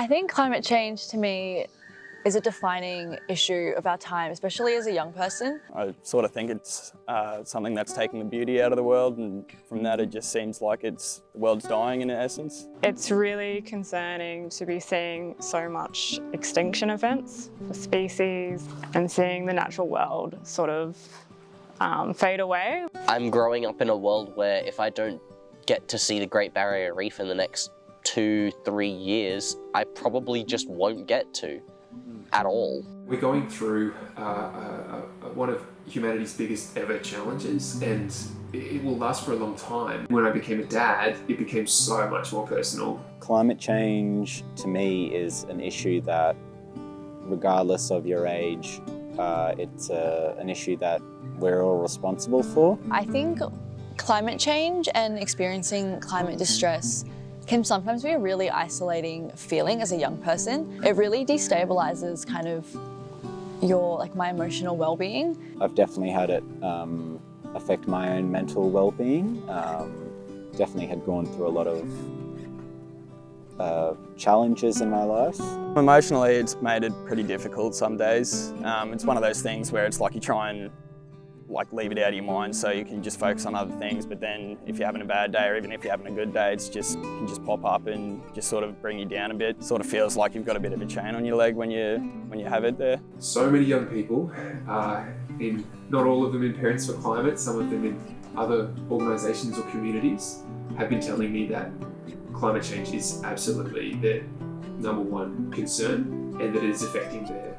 I think climate change to me is a defining issue of our time, especially as a young person. I sort of think it's something that's taking the beauty out of the world, and from that it just seems like the world's dying in essence. It's really concerning to be seeing so much extinction events for species and seeing the natural world sort of fade away. I'm growing up in a world where if I don't get to see the Great Barrier Reef in the next 2-3 years, I probably just won't get to at all. We're going through one of humanity's biggest ever challenges, and it will last for a long time. When I became a dad, it became so much more personal. Climate change to me is an issue that, regardless of your age, it's an issue that we're all responsible for. I think climate change and experiencing climate distress can sometimes be a really isolating feeling as a young person. It really destabilizes kind of my emotional well-being. I've definitely had it affect my own mental well-being. Definitely had gone through a lot of challenges in my life. Emotionally, it's made it pretty difficult some days. It's one of those things where it's like you try and leave it out of your mind so you can just focus on other things, but then if you're having a bad day or even if you're having a good day, it can just pop up and just sort of bring you down a bit. It sort of feels like you've got a bit of a chain on your leg when you have it there. So many young people, not all of them in Parents for Climate, some of them in other organisations or communities, have been telling me that climate change is absolutely their number one concern, and that it is affecting their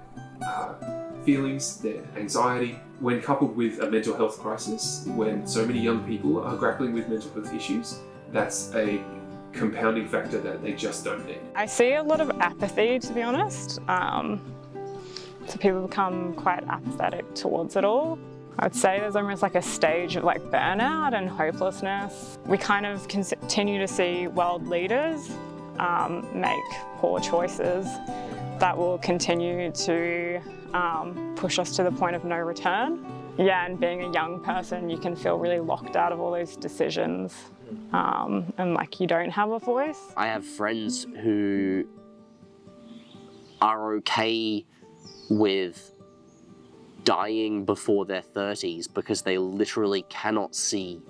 feelings, their anxiety. When coupled with a mental health crisis, when so many young people are grappling with mental health issues, that's a compounding factor that they just don't need. I see a lot of apathy, to be honest. So people become quite apathetic towards it all. I'd say there's almost like a stage of burnout and hopelessness. We kind of continue to see world leaders make poor choices that will continue to push us to the point of no return. Yeah, and being a young person, you can feel really locked out of all those decisions and you don't have a voice. I have friends who are okay with dying before their 30s because they literally cannot see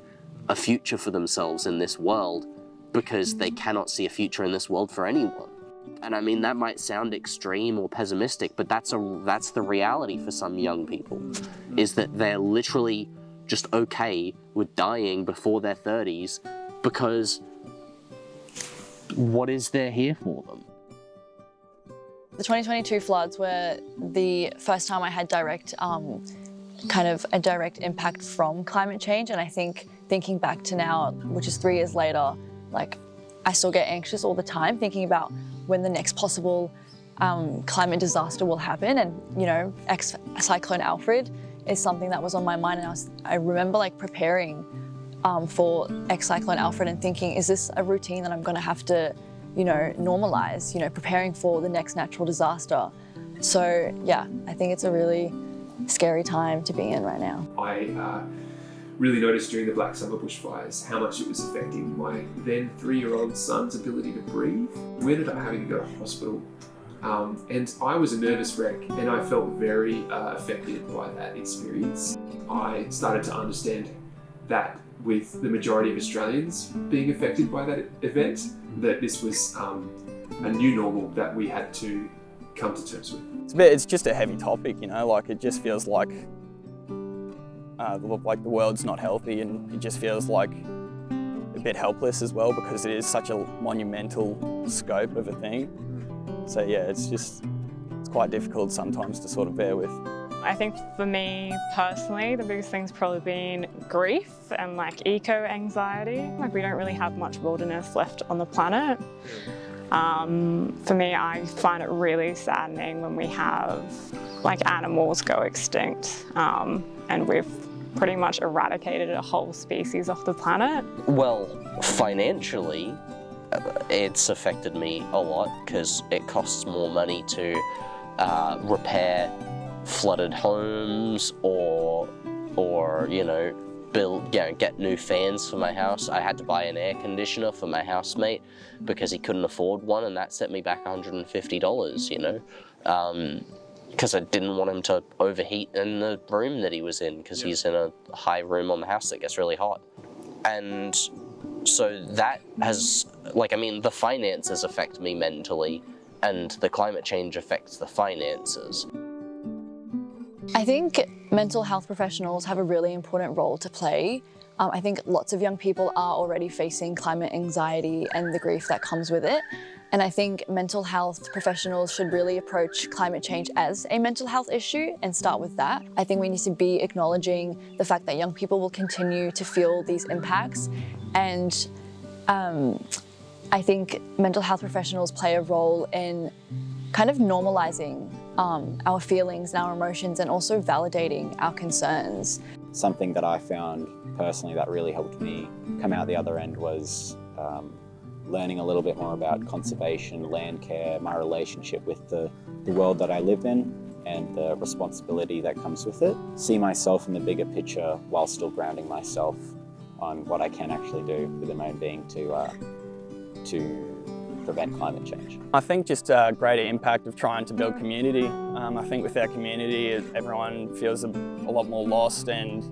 a future for themselves in this world, because they cannot see a future in this world for anyone. And I mean, that might sound extreme or pessimistic, but that's the reality for some young people, is that they're literally just okay with dying before their 30s because what is there here for them? The 2022 floods were the first time I had direct impact from climate change, and I think thinking back to now, which is 3 years later, I still get anxious all the time thinking about when the next possible climate disaster will happen. And Cyclone Alfred is something that was on my mind, and I remember preparing for Cyclone Alfred and thinking, is this a routine that I'm going to have to normalise, preparing for the next natural disaster. So yeah, I think it's a really scary time to be in right now. I really noticed during the Black Summer bushfires how much it was affecting my then 3-year-old son's ability to breathe. We ended up having to go to hospital, and I was a nervous wreck, and I felt very affected by that experience. I started to understand that with the majority of Australians being affected by that event, that this was a new normal that we had to come to terms with. It's just a heavy topic, it just feels like the world's not healthy, and it just feels like a bit helpless as well, because it is such a monumental scope of a thing. So yeah, it's quite difficult sometimes to sort of bear with. I think for me personally, the biggest thing's probably been grief and eco-anxiety. We don't really have much wilderness left on the planet. For me, I find it really saddening when we have animals go extinct, and we've pretty much eradicated a whole species off the planet. Well, financially, it's affected me a lot because it costs more money to repair flooded homes or get new fans for my house. I had to buy an air conditioner for my housemate because he couldn't afford one, and that set me back $150, you know, because I didn't want him to overheat in the room that he was in, because he's in a high room on the house that gets really hot. And so that has, like, I mean, the finances affect me mentally, and the climate change affects the finances. I think mental health professionals have a really important role to play. I think lots of young people are already facing climate anxiety and the grief that comes with it. And I think mental health professionals should really approach climate change as a mental health issue and start with that. I think we need to be acknowledging the fact that young people will continue to feel these impacts. And I think mental health professionals play a role in kind of normalizing our feelings and our emotions, and also validating our concerns. Something that I found personally that really helped me come out the other end was learning a little bit more about conservation, land care, my relationship with the world that I live in, and the responsibility that comes with it. See myself in the bigger picture while still grounding myself on what I can actually do within my own being to prevent climate change. I think just a greater impact of trying to build community. I think with our community, everyone feels a lot more lost, and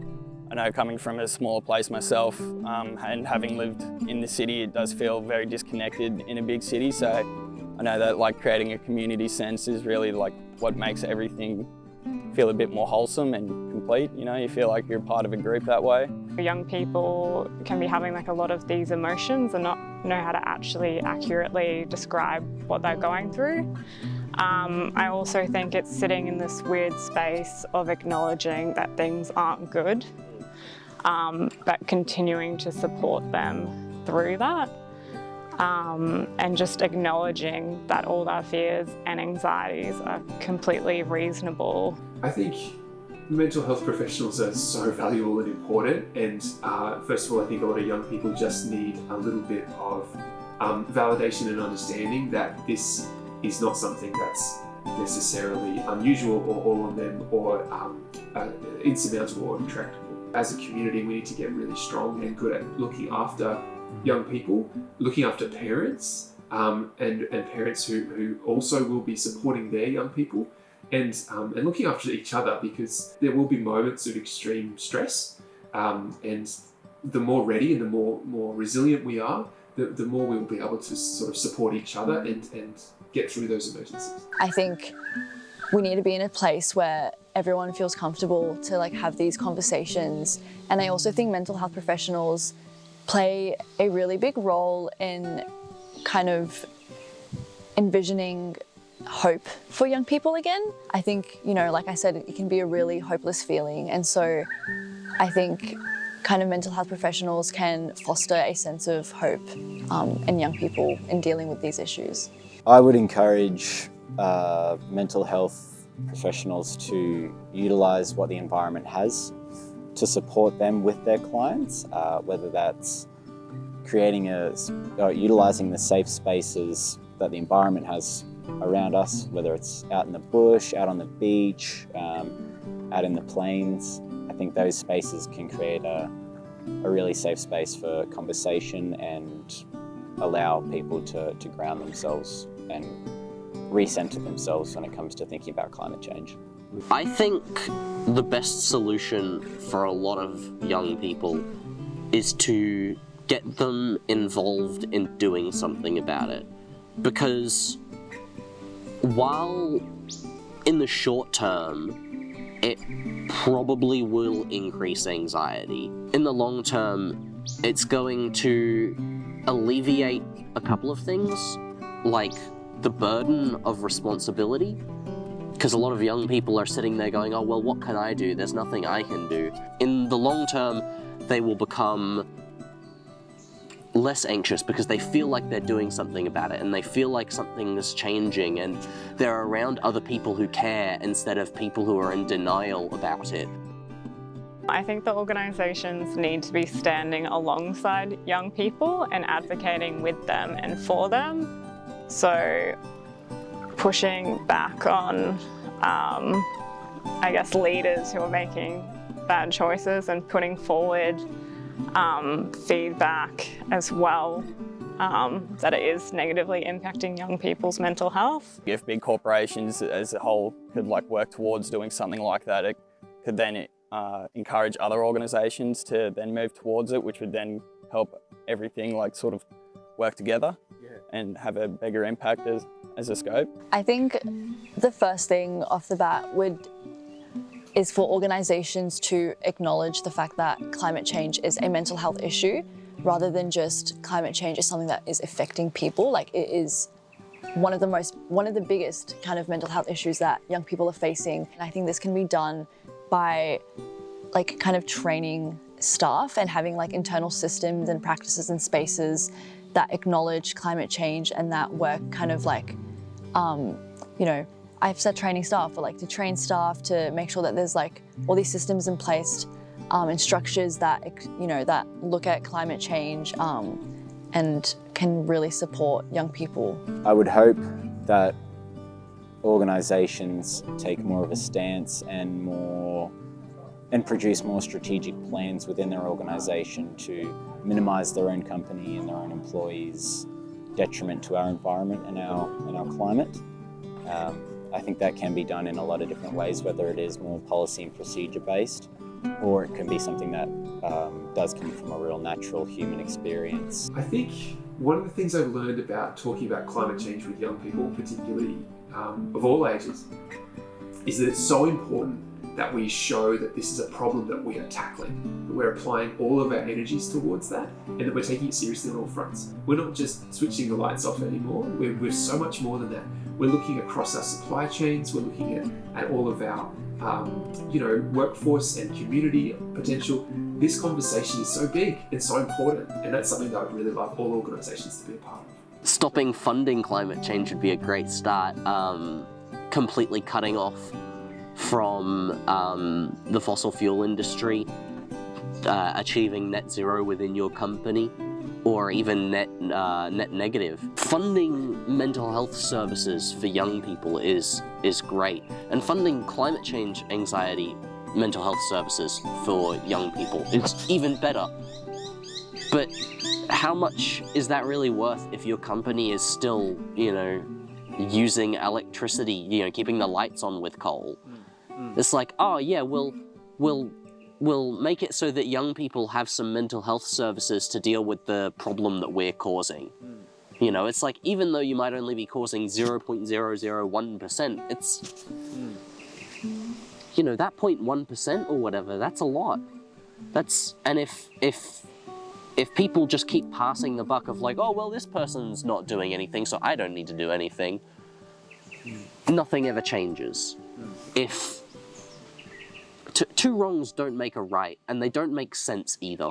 I know coming from a smaller place myself and having lived in the city, it does feel very disconnected in a big city. So I know that like creating a community sense is really like what makes everything feel a bit more wholesome and complete. You know, you feel like you're part of a group that way. Young people can be having like a lot of these emotions and not know how to actually accurately describe what they're going through. I also think it's sitting in this weird space of acknowledging that things aren't good, but continuing to support them through that. And just acknowledging that all their fears and anxieties are completely reasonable. I think mental health professionals are so valuable and important, and first of all, I think a lot of young people just need a little bit of validation and understanding that this is not something that's necessarily unusual or all on them or insurmountable or intractable. As a community, we need to get really strong and good at looking after young people, looking after parents, and parents who also will be supporting their young people, and looking after each other, because there will be moments of extreme stress, and the more ready and the more resilient we are, the more we'll be able to sort of support each other and get through those emergencies. I think we need to be in a place where everyone feels comfortable to like have these conversations. And I also think mental health professionals play a really big role in kind of envisioning hope for young people again. I think, you know, like I said, it can be a really hopeless feeling. And so I think kind of mental health professionals can foster a sense of hope in young people in dealing with these issues. I would encourage mental health professionals to utilise what the environment has to support them with their clients, whether that's utilising the safe spaces that the environment has around us, whether it's out in the bush, out on the beach, out in the plains. I think those spaces can create a really safe space for conversation and allow people to ground themselves and recenter themselves when it comes to thinking about climate change. I think the best solution for a lot of young people is to get them involved in doing something about it. Because while in the short term, it probably will increase anxiety, in the long term, it's going to alleviate a couple of things, like the burden of responsibility. Because a lot of young people are sitting there going, oh, well, what can I do? There's nothing I can do. In the long term, they will become less anxious because they feel like they're doing something about it, and they feel like something is changing, and they're around other people who care instead of people who are in denial about it. I think the organisations need to be standing alongside young people and advocating with them and for them. So pushing back on, I guess, leaders who are making bad choices and putting forward feedback as well, that it is negatively impacting young people's mental health. If big corporations as a whole could like work towards doing something like that, it could then encourage other organisations to then move towards it, which would then help everything like sort of work together and have a bigger impact as a scope. I think the first thing off the bat is for organisations to acknowledge the fact that climate change is a mental health issue, rather than just climate change is something that is affecting people. Like, it is one of the biggest kind of mental health issues that young people are facing. And I think this can be done by like kind of training staff and having like internal systems and practices and spaces that acknowledge climate change and that work kind of like, you know, I've said training staff, but like to train staff to make sure that there's like all these systems in place and structures that, you know, that look at climate change and can really support young people. I would hope that organisations take more of a stance and produce more strategic plans within their organisation to minimise their own company and their own employees' detriment to our environment and our climate. I think that can be done in a lot of different ways, whether it is more policy and procedure based, or it can be something that does come from a real natural human experience. I think one of the things I've learned about talking about climate change with young people, particularly of all ages, is that it's so important that we show that this is a problem that we are tackling, that we're applying all of our energies towards that, and that we're taking it seriously on all fronts. We're not just switching the lights off anymore, we're so much more than that. We're looking across our supply chains, we're looking at all of our workforce and community potential. This conversation is so big and so important, and that's something that I'd really love all organisations to be a part of. Stopping funding climate change would be a great start. Completely cutting off from the fossil fuel industry, achieving net zero within your company, or even net negative. Funding mental health services for young people is great, and funding climate change anxiety mental health services for young people is even better. But how much is that really worth if your company is still, using electricity, keeping the lights on with coal? It's like, oh yeah, we'll make it so that young people have some mental health services to deal with the problem that we're causing. It's like, even though you might only be causing 0.001%, it's, that 0.1% or whatever, that's a lot. And if people just keep passing the buck of like, oh, well, this person's not doing anything, so I don't need to do anything, nothing ever changes. If two wrongs don't make a right, and they don't make sense either.